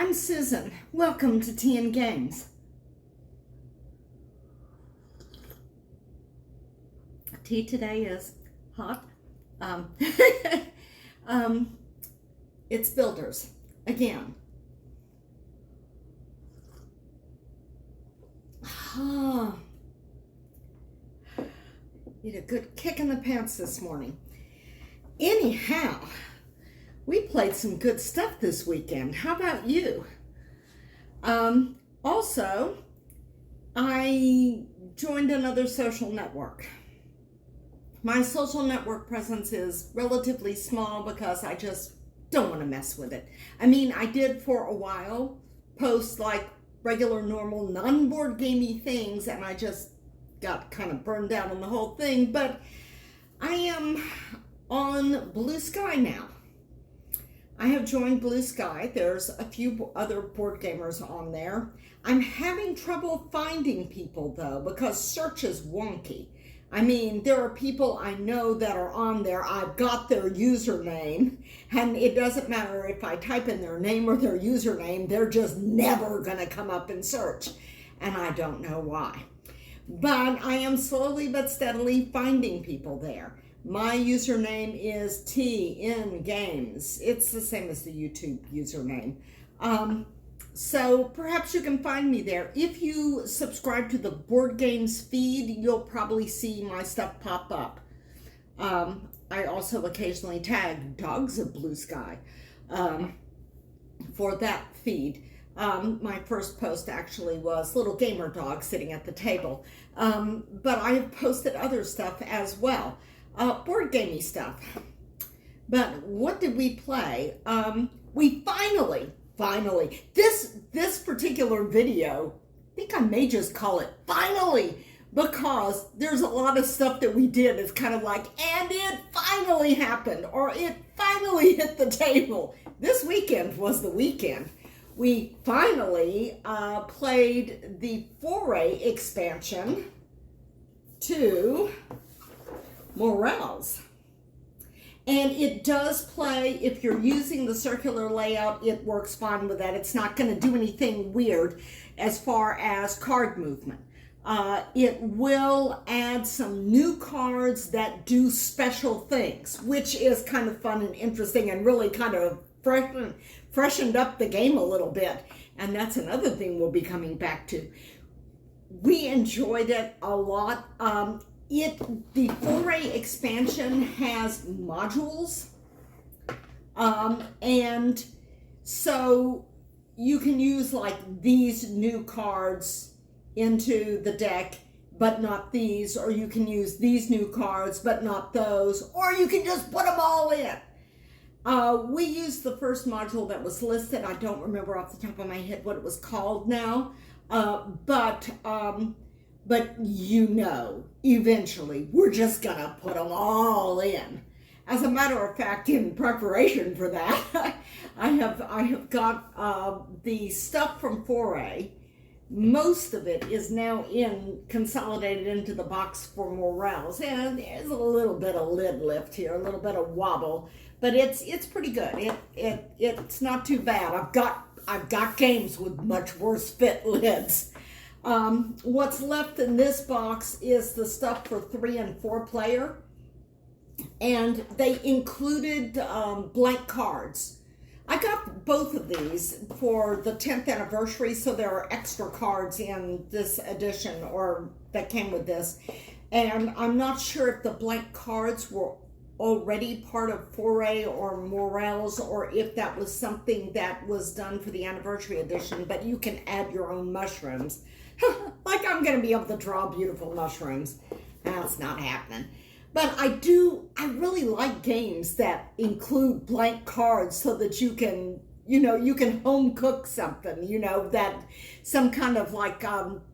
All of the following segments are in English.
I'm Susan. Welcome to Tea and Games. Tea today is hot. It's Builders again. Need a good kick in the pants this morning. Anyhow, we played some good stuff this weekend. How about you? Also, I joined another social network. My social network presence is relatively small because I just don't want to mess with it. I mean, I did for a while post like regular, normal, non-board gamey things, and I just got kind of burned out on the whole thing, but I am on BlueSky now. I have joined BlueSky. There's a few other board gamers on there. I'm having trouble finding people though because search is wonky. I mean, there are people I know that are on there. I've got their username, and it doesn't matter if I type in their name or their username, they're just never going to come up in search, and I don't know why. But I am slowly but steadily finding people there. My username is TNGames. It's the same as the YouTube username. So perhaps you can find me there. If you subscribe to the Board Games feed, you'll probably see my stuff pop up. I also occasionally tag Dogs of BlueSky for that feed. My first post actually was little gamer dog sitting at the table. But I have posted other stuff as well. Board gamey stuff. But what did we play? We finally, this particular video, I think I may just call it finally, because there's a lot of stuff that we did. It's kind of like, and it finally happened, or it finally hit the table. This weekend was the weekend. We finally played the Foray expansion to Morels. And it does play, if you're using the circular layout, it works fine with that. It's not going to do anything weird as far as card movement. It will add some new cards that do special things, which is kind of fun and interesting and really kind of freshened up the game a little bit. And that's another thing we'll be coming back to. We enjoyed it a lot. The Foray expansion has modules, and so you can use like these new cards into the deck, but not these, or you can use these new cards, but not those, or you can just put them all in. We used the first module that was listed. I don't remember off the top of my head what it was called now, but you know, eventually we're just gonna put them all in. As a matter of fact, in preparation for that, I have got the stuff from Foray. Most of it is now consolidated into the box for Morels, and there's a little bit of lid lift here, a little bit of wobble, but it's pretty good. It's not too bad. I've got games with much worse fit lids. What's left in this box is the stuff for 3 and 4 player, and they included blank cards. I got both of these for the 10th anniversary, so there are extra cards in this edition or that came with this, and I'm not sure if the blank cards were already part of Foray or Morels, or if that was something that was done for the anniversary edition, but you can add your own mushrooms. Like I'm going to be able to draw beautiful mushrooms. That's not happening. But I really like games that include blank cards so that you can, you can home cook something, that some kind of like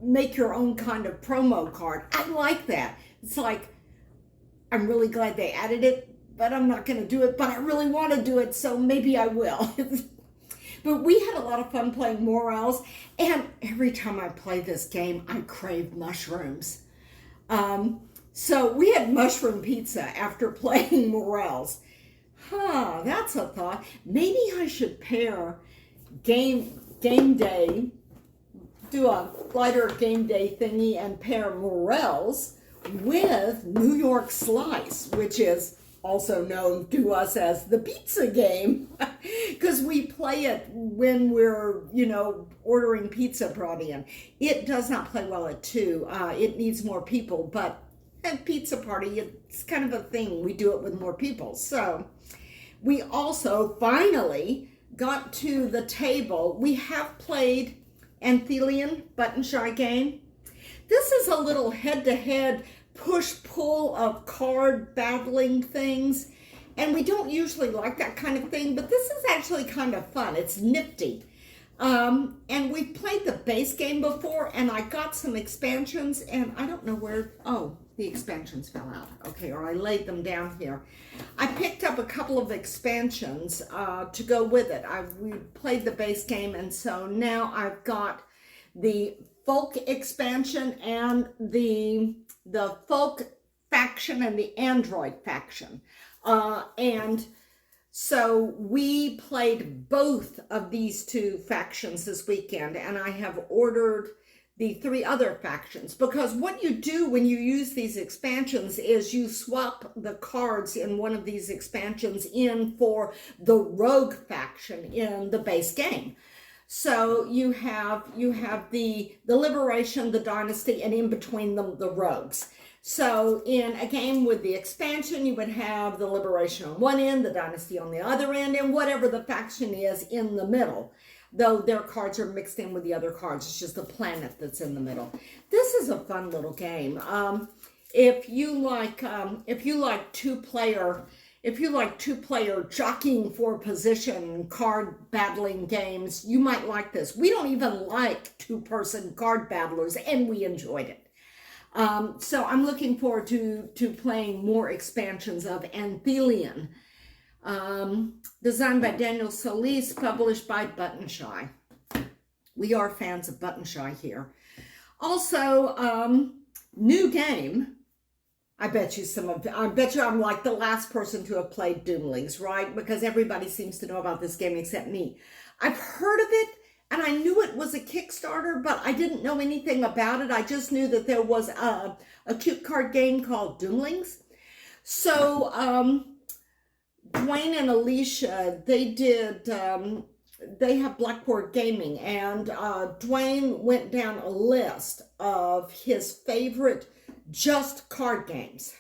make your own kind of promo card. I like that. It's like, I'm really glad they added it, but I'm not going to do it, but I really want to do it, so maybe I will. But we had a lot of fun playing Morels, and every time I play this game, I crave mushrooms. So we had mushroom pizza after playing Morels. That's a thought. Maybe I should pair game day, do a lighter game day thingy and pair morels with New York Slice, which is also known to us as the pizza game, because we play it when we're, ordering pizza brought in. It does not play well at 2. It needs more people, but at pizza party, it's kind of a thing. We do it with more people. So we also finally got to the table. We have played Anthelian button shy game. This is a little head-to-head push-pull of card battling things, and we don't usually like that kind of thing, but this is actually kind of fun. It's nifty. And we've played the base game before, and I got some expansions, and I don't know where, the expansions fell out. Okay, or I laid them down here. I picked up a couple of expansions to go with it. We played the base game, and so now I've got the folk expansion and the folk faction and the android faction. And so we played both of these 2 factions this weekend, and I have ordered the 3 other factions, because what you do when you use these expansions is you swap the cards in one of these expansions in for the rogue faction in the base game. So you have the liberation, the dynasty, and in between them, the rogues. So in a game with the expansion, you would have the liberation on one end, the dynasty on the other end, and whatever the faction is in the middle. Though their cards are mixed in with the other cards, it's just the planet that's in the middle. This is a fun little game. If you like two-player jockeying for position card battling games, you might like this. We don't even like 2-person card battlers, and we enjoyed it. So I'm looking forward to playing more expansions of Anthelian, designed by Daniel Solis, published by Button Shy. We are fans of Button Shy here. Also, new game. I bet you I'm like the last person to have played Doomlings, right? Because everybody seems to know about this game except me. I've heard of it, and I knew it was a Kickstarter, but I didn't know anything about it. I just knew that there was a cute card game called Doomlings. So Dwayne and Alicia, they have Blackboard Gaming, and Dwayne went down a list of his favorite just card games.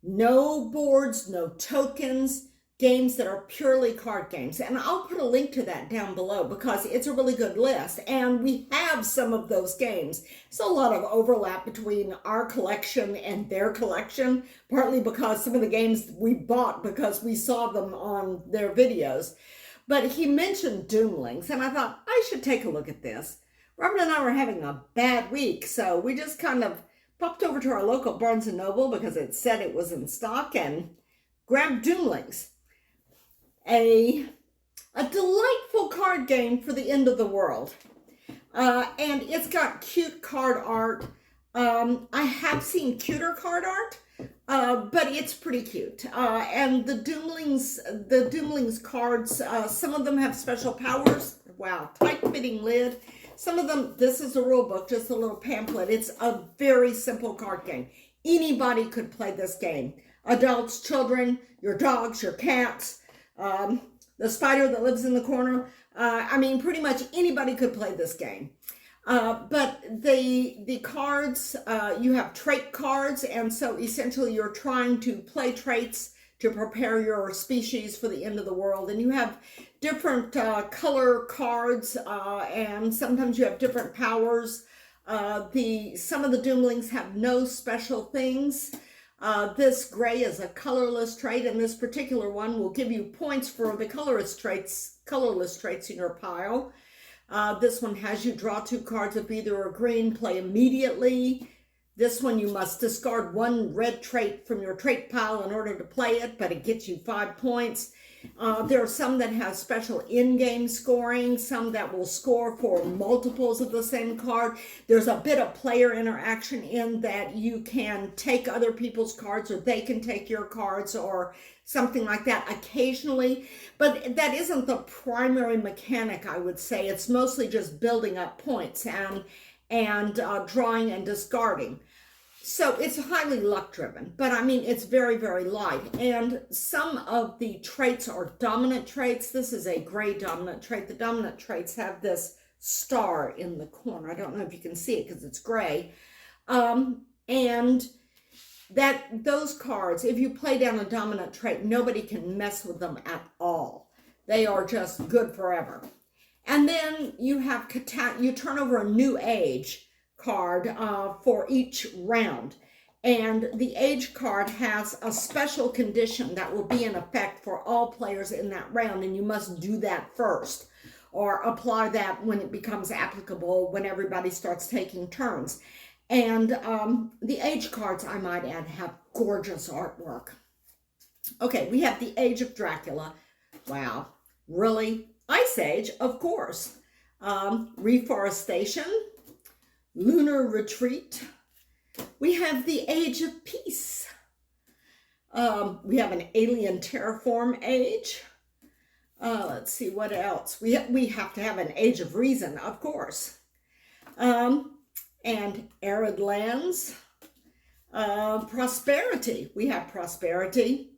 No boards, no tokens, games that are purely card games. And I'll put a link to that down below because it's a really good list. And we have some of those games. There's a lot of overlap between our collection and their collection, partly because some of the games we bought because we saw them on their videos. But he mentioned Doomlings, and I thought I should take a look at this. Robert and I were having a bad week, so we just kind of popped over to our local Barnes & Noble because it said it was in stock and grabbed Doomlings. A delightful card game for the end of the world. And it's got cute card art. I have seen cuter card art, but it's pretty cute. And the Doomlings cards, some of them have special powers. Wow, tight-fitting lid. Some of them, this is a rule book, just a little pamphlet. It's a very simple card game. Anybody could play this game. Adults, children, your dogs, your cats, the spider that lives in the corner. I mean, pretty much anybody could play this game. But the cards, you have trait cards, and so essentially you're trying to play traits to prepare your species for the end of the world. And you have different color cards, and sometimes you have different powers. Some of the Doomlings have no special things. This gray is a colorless trait, and this particular one will give you points for the colorless traits in your pile. This one has you draw 2 cards of either or green, play immediately. This one you must discard one red trait from your trait pile in order to play it, but it gets you 5 points. There are some that have special in-game scoring, some that will score for multiples of the same card. There's a bit of player interaction in that you can take other people's cards or they can take your cards or something like that occasionally. But that isn't the primary mechanic, I would say. It's mostly just building up points and drawing and discarding. So it's highly luck driven, but I mean, it's very, very light. And some of the traits are dominant traits. This is a gray dominant trait. The dominant traits have this star in the corner. I don't know if you can see it because it's gray. And those cards, if you play down a dominant trait, nobody can mess with them at all. They are just good forever. And then you have, you turn over a new age card for each round. And the age card has a special condition that will be in effect for all players in that round. And you must do that first or apply that when it becomes applicable when everybody starts taking turns. And the age cards, I might add, have gorgeous artwork. Okay, we have the Age of Dracula. Wow, really? Ice Age, of course. Reforestation, Lunar Retreat. We have the Age of Peace. We have an Alien Terraform Age. Let's see, what else? We have to have an Age of Reason, of course. And Arid Lands. Prosperity. We have Prosperity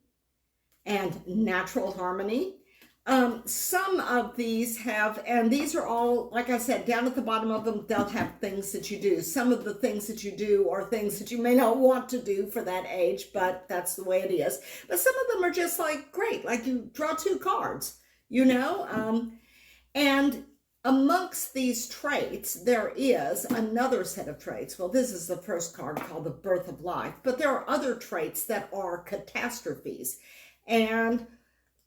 and Natural Harmony. Some of these have, and these are all, like I said, down at the bottom of them, they'll have things that you do. Some of the things that you do are things that you may not want to do for that age, but that's the way it is. But some of them are just like, great, like you draw 2 cards, you know? And amongst these traits, there is another set of traits. Well, this is the first card called the Birth of Life, but there are other traits that are catastrophes. And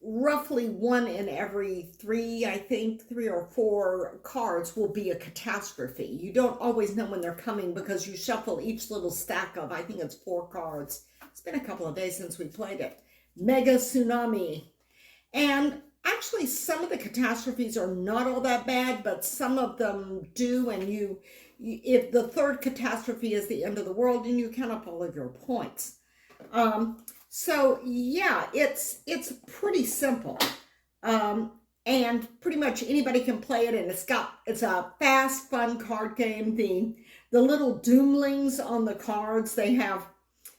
roughly 1 in every 3, I think 3 or 4 cards will be a catastrophe. You don't always know when they're coming because you shuffle each little stack of, I think it's 4 cards. It's been a couple of days since we played it. Mega Tsunami. And actually some of the catastrophes are not all that bad, but some of them do. And if the 3rd catastrophe is the end of the world, and you count up all of your points. So yeah, it's pretty simple, and pretty much anybody can play it, and it's a fast, fun card game. The little doomlings on the cards, they have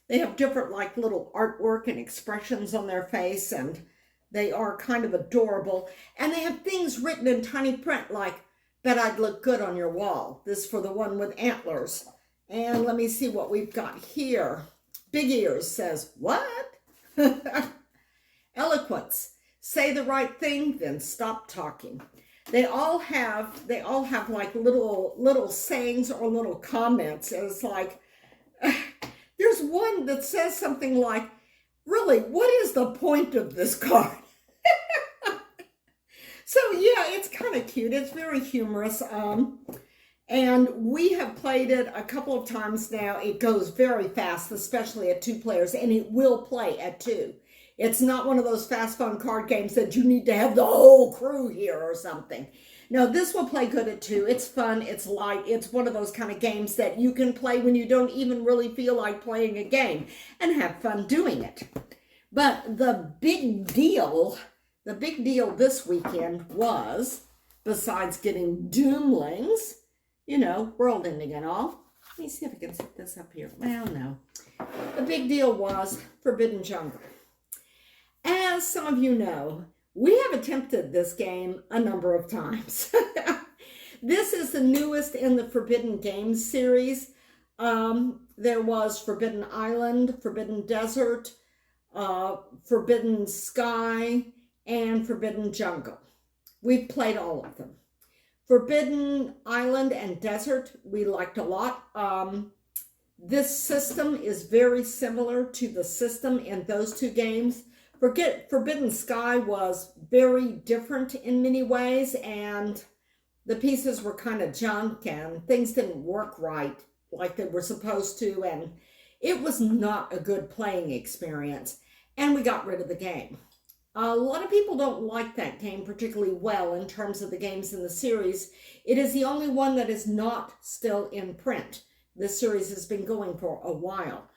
different like little artwork and expressions on their face, and they are kind of adorable. And they have things written in tiny print like, "Bet I'd look good on your wall." This for the one with antlers. And let me see what we've got here. Big Ears says, what? Eloquence. Say the right thing, then stop talking. They all have like little sayings or little comments. And it's like, there's one that says something like, really, what is the point of this card? So yeah, it's kind of cute. It's very humorous. And we have played it a couple of times now. It goes very fast, especially at 2 players, and it will play at 2. It's not one of those fast, fun card games that you need to have the whole crew here or something. No, this will play good at 2. It's fun, it's light. It's one of those kind of games that you can play when you don't even really feel like playing a game and have fun doing it. But the big deal this weekend was, besides getting Doomlings, you know, world ending and all. Let me see if I can set this up here. Well, no. The big deal was Forbidden Jungle. As some of you know, we have attempted this game a number of times. This is the newest in the Forbidden Games series. There was Forbidden Island, Forbidden Desert, Forbidden Sky, and Forbidden Jungle. We've played all of them. Forbidden Island and Desert, we liked a lot. This system is very similar to the system in those 2 games. Forbidden Sky was very different in many ways, and the pieces were kind of junk and things didn't work right like they were supposed to, and it was not a good playing experience, and we got rid of the game. A lot of people don't like that game particularly well in terms of the games in the series. It is the only one that is not still in print. This series has been going for a while.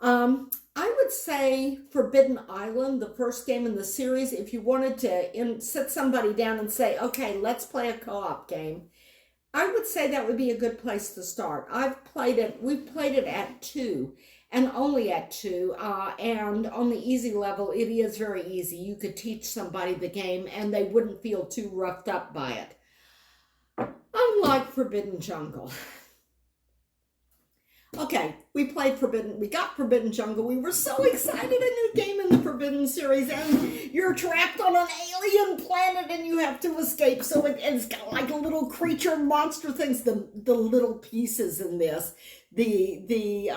I would say Forbidden Island, the first game in the series, if you wanted to sit somebody down and say, okay, let's play a co-op game, I would say that would be a good place to start. We've played it at 2, and only at 2, and on the easy level, it is very easy. You could teach somebody the game, and they wouldn't feel too roughed up by it. Unlike Forbidden Jungle. Okay, we got Forbidden Jungle. We were so excited, a new game in the Forbidden series, and you're trapped on an alien planet and you have to escape. So it's got like a little creature monster things, the little pieces in this, the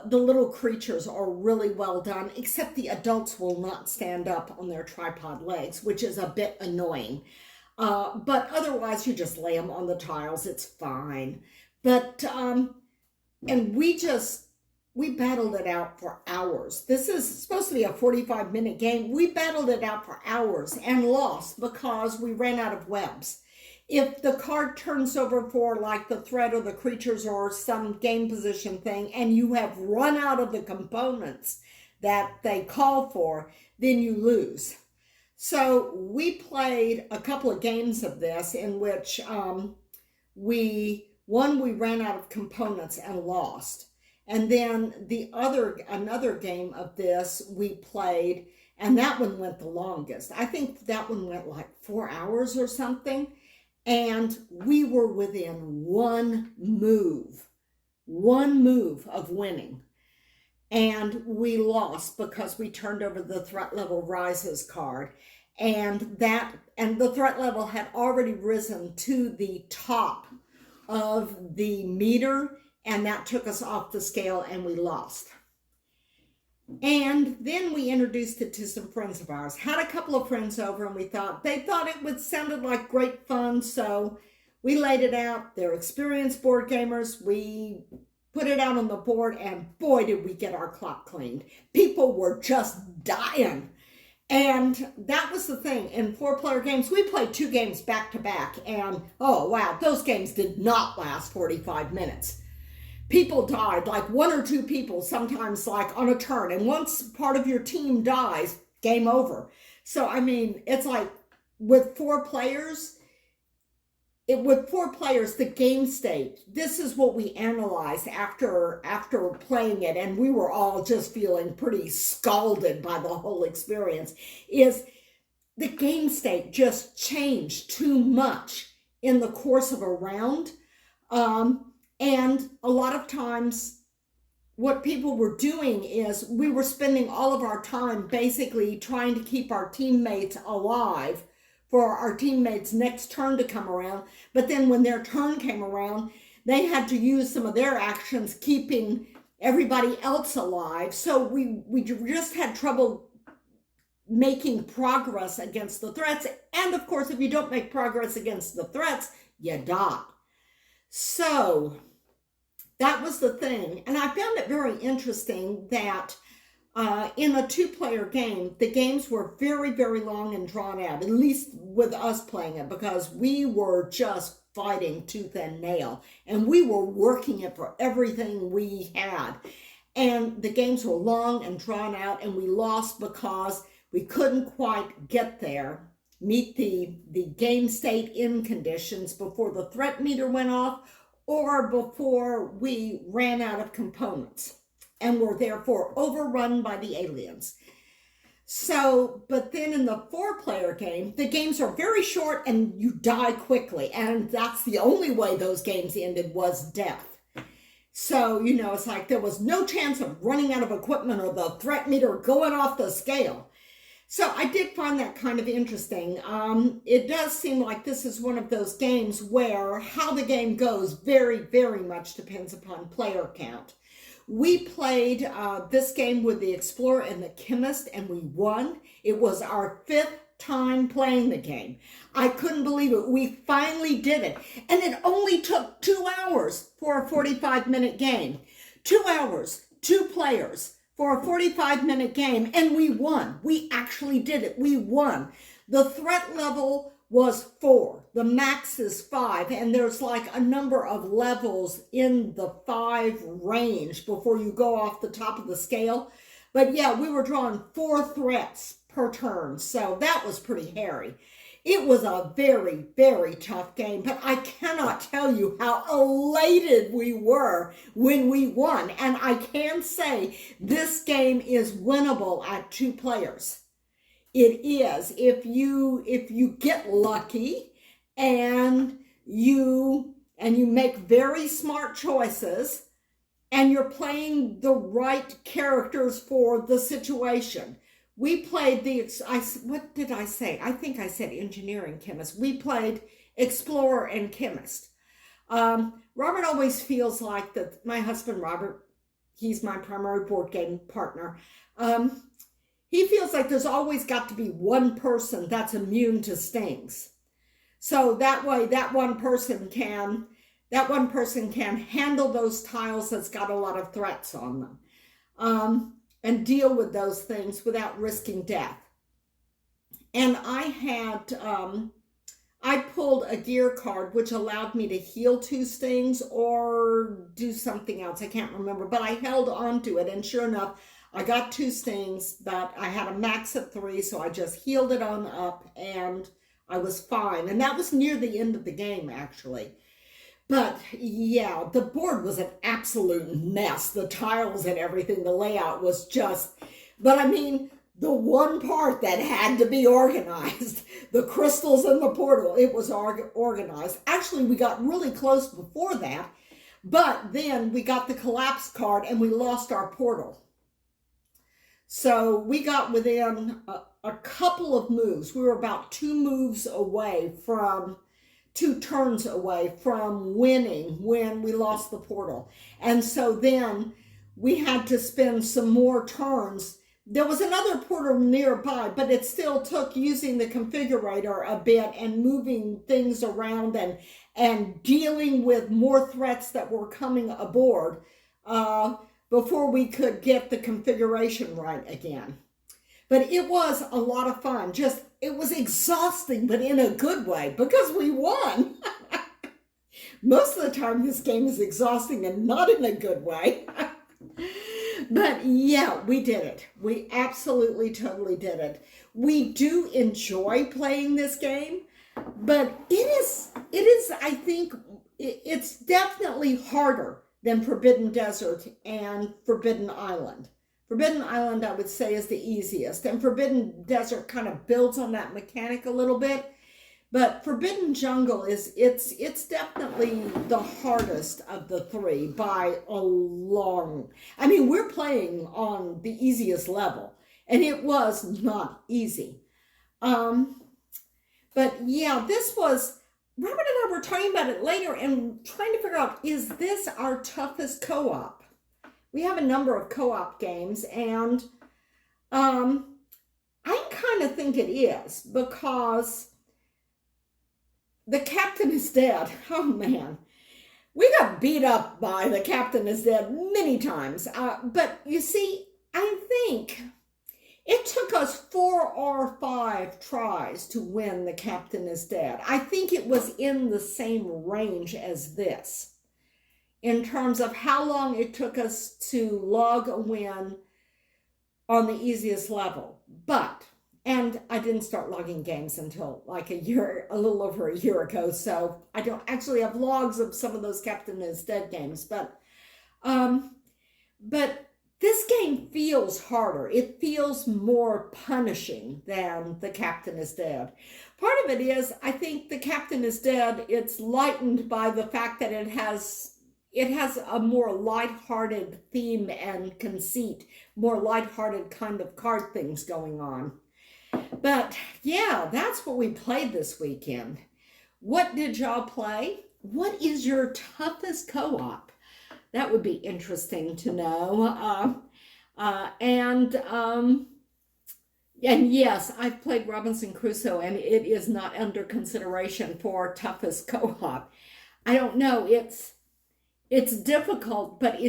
little creatures are really well done, except the adults will not stand up on their tripod legs, which is a bit annoying. But otherwise you just lay them on the tiles, it's fine. But, and we battled it out for hours. This is supposed to be a 45-minute game. We battled it out for hours and lost because we ran out of webs. If the card turns over for like the threat or the creatures or some game position thing, and you have run out of the components that they call for, then you lose. So we played a couple of games of this in which we ran out of components and lost. And then another game of this we played, and that one went the longest. I think that one went like 4 hours or something. And we were within one move of winning. And we lost because we turned over the threat level rises card. And the threat level had already risen to the top of the meter, and that took us off the scale and we lost. And then we introduced it to some friends of ours. Had a couple of friends over, and they thought it sounded like great fun, so we laid it out. They're experienced board gamers. We put it out on the board, and boy, did we get our clock cleaned. People were just dying. And that was the thing. In 4-player games, we played 2 games back to back, and oh wow, those games did not last 45 minutes. People died, like 1 or 2 people, sometimes like on a turn. And once part of your team dies, game over. So, I mean, it's like with 4 players, the game state, this is what we analyzed after playing it. And we were all just feeling pretty scalded by the whole experience, is the game state just changed too much in the course of a round. And a lot of times what people were doing is we were spending all of our time basically trying to keep our teammates alive for our teammates' next turn to come around. But then when their turn came around, they had to use some of their actions keeping everybody else alive. So we just had trouble making progress against the threats. And of course, if you don't make progress against the threats, you die. So that was the thing. And I found it very interesting that in a 2-player game, the games were very, very long and drawn out, at least with us playing it, because we were just fighting tooth and nail. And we were working it for everything we had. And the games were long and drawn out, and we lost because we couldn't quite get there, meet the game state in conditions before the threat meter went off, or before we ran out of components and were therefore overrun by the aliens. So, but then in the 4-player game, the games are very short and you die quickly. And that's the only way those games ended, was death. So, you know, it's like there was no chance of running out of equipment or the threat meter going off the scale. So I did find that kind of interesting. It does seem like this is one of those games where how the game goes very, very much depends upon player count. We played this game with the Explorer and the Chemist, and we won. It was our 5th time playing the game. I couldn't believe it. We finally did it. And it only took 2 hours for a 45-minute game. 2 hours, 2 players for a 45-minute game, and we won. We actually did it. We won. The threat level was 4. The max is 5, and there's like a number of levels in the 5 range before you go off the top of the scale. But yeah, we were drawing 4 threats per turn, so that was pretty hairy. It was a very, very tough game, but I cannot tell you how elated we were when we won. And I can say this game is winnable at 2 players. It is. If you get lucky and you make very smart choices and you're playing the right characters for the situation. We played what did I say? I think I said engineering chemist. We played explorer and chemist. Robert always feels like that. My husband, Robert, he's my primary board game partner. He feels like there's always got to be one person that's immune to stings. So that way, that one person can handle those tiles that's got a lot of threats on them. And deal with those things without risking death. And I pulled a gear card, which allowed me to heal 2 stings or do something else. I can't remember, but I held on to it. And sure enough, I got 2 stings, but I had a max of 3, so I just healed it on up and I was fine. And that was near the end of the game, actually. But yeah, the board was an absolute mess. The tiles and everything, the layout was just, but I mean, the one part that had to be organized, the crystals in the portal, it was organized. Actually, we got really close before that, but then we got the collapse card and we lost our portal. So we got within a couple of moves. We were about 2 moves away from 2 turns away from winning when we lost the portal. And so then we had to spend some more turns. There was another portal nearby, but it still took using the configurator a bit and moving things around and dealing with more threats that were coming aboard before we could get the configuration right again. But it was a lot of fun. It was exhausting, but in a good way, because we won. Most of the time, this game is exhausting and not in a good way. But yeah, we did it. We absolutely, totally did it. We do enjoy playing this game, but it is, I think, it's definitely harder than Forbidden Desert and Forbidden Island. Forbidden Island, I would say, is the easiest, and Forbidden Desert kind of builds on that mechanic a little bit. But Forbidden Jungle it's definitely the hardest of the 3 by a long. I mean, we're playing on the easiest level, and it was not easy. But yeah, this was. Robert and I were talking about it later and trying to figure out, is this our toughest co-op? We have a number of co-op games, and I kind of think it is, because the Captain is Dead. Oh man, we got beat up by the Captain is Dead many times. But you see, I think it took us 4 or 5 tries to win the Captain is Dead. I think it was in the same range as this, in terms of how long it took us to log a win on the easiest level. And I didn't start logging games until like a little over a year ago, so I don't actually have logs of some of those Captain is Dead games, but this game feels harder. It feels more punishing than the Captain is Dead. Part of it is, I think the Captain is Dead, it's lightened by the fact that it has a more lighthearted theme and conceit, more lighthearted kind of card things going on. But yeah, that's what we played this weekend. What did y'all play? What is your toughest co-op? That would be interesting to know. And yes, I've played Robinson Crusoe, and it is not under consideration for toughest co-op. I don't know. It's difficult, but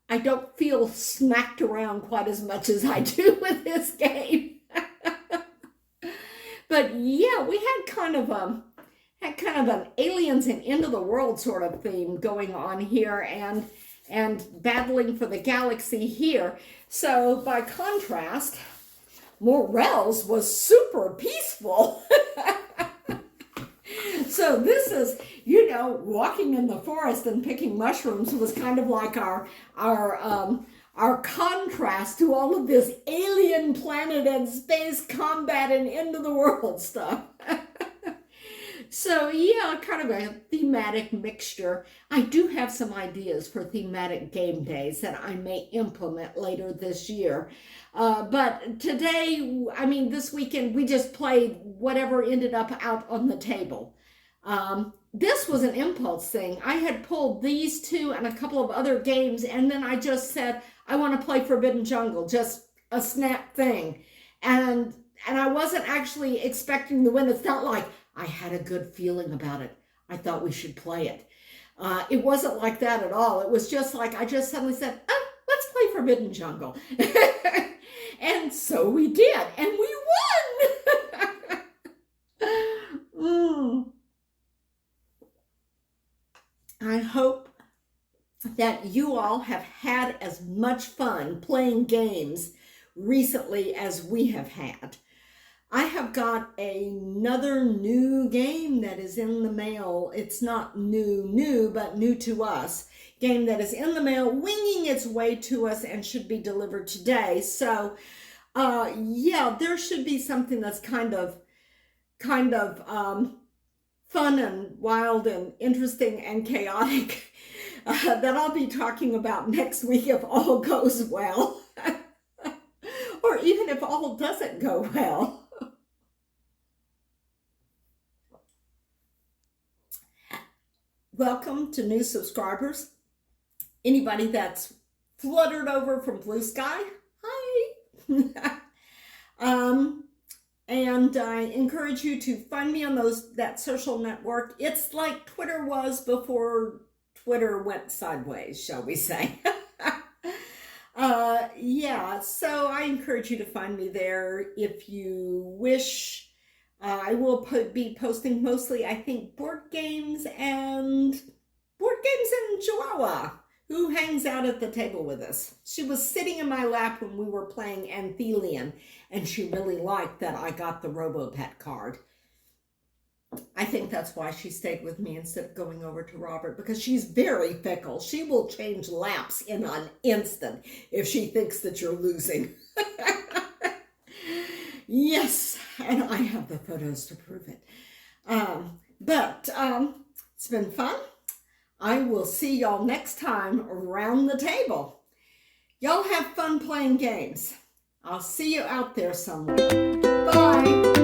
I don't feel smacked around quite as much as I do with this game. But yeah, we had kind of an aliens and end of the world sort of theme going on here, and battling for the galaxy here. So by contrast, Morel's was super peaceful. So this is, walking in the forest and picking mushrooms was kind of like our contrast to all of this alien planet and space combat and end of the world stuff. So yeah, kind of a thematic mixture. I do have some ideas for thematic game days that I may implement later this year. But today, this weekend, we just played whatever ended up out on the table. This was an impulse thing. I had pulled these two and a couple of other games, and then I just said, I want to play Forbidden Jungle, just a snap thing. And I wasn't actually expecting to win. It's not like I had a good feeling about it. I thought we should play it. It wasn't like that at all. It was just like I just suddenly said, oh, let's play Forbidden Jungle. And so we did, and we won. I hope that you all have had as much fun playing games recently as we have had. I have got another new game that is in the mail. It's not new, but new to us. Game that is in the mail, winging its way to us and should be delivered today. So, yeah, there should be something that's kind of fun and wild and interesting and chaotic that I'll be talking about next week if all goes well. Or even if all doesn't go well. Welcome to new subscribers. Anybody that's fluttered over from BlueSky, hi. And I encourage you to find me on that social network. It's like Twitter was before Twitter went sideways, shall we say. Yeah, so I encourage you to find me there if you wish. I will be posting mostly, I think, board games and Chihuahua, who hangs out at the table with us. She was sitting in my lap when we were playing Anthelian, and she really liked that I got the RoboPet card. I think that's why she stayed with me instead of going over to Robert, because she's very fickle. She will change laps in an instant if she thinks that you're losing. Yes, and I have the photos to prove it. But it's been fun. I will see y'all next time around the table. Y'all have fun playing games. I'll see you out there somewhere. Bye.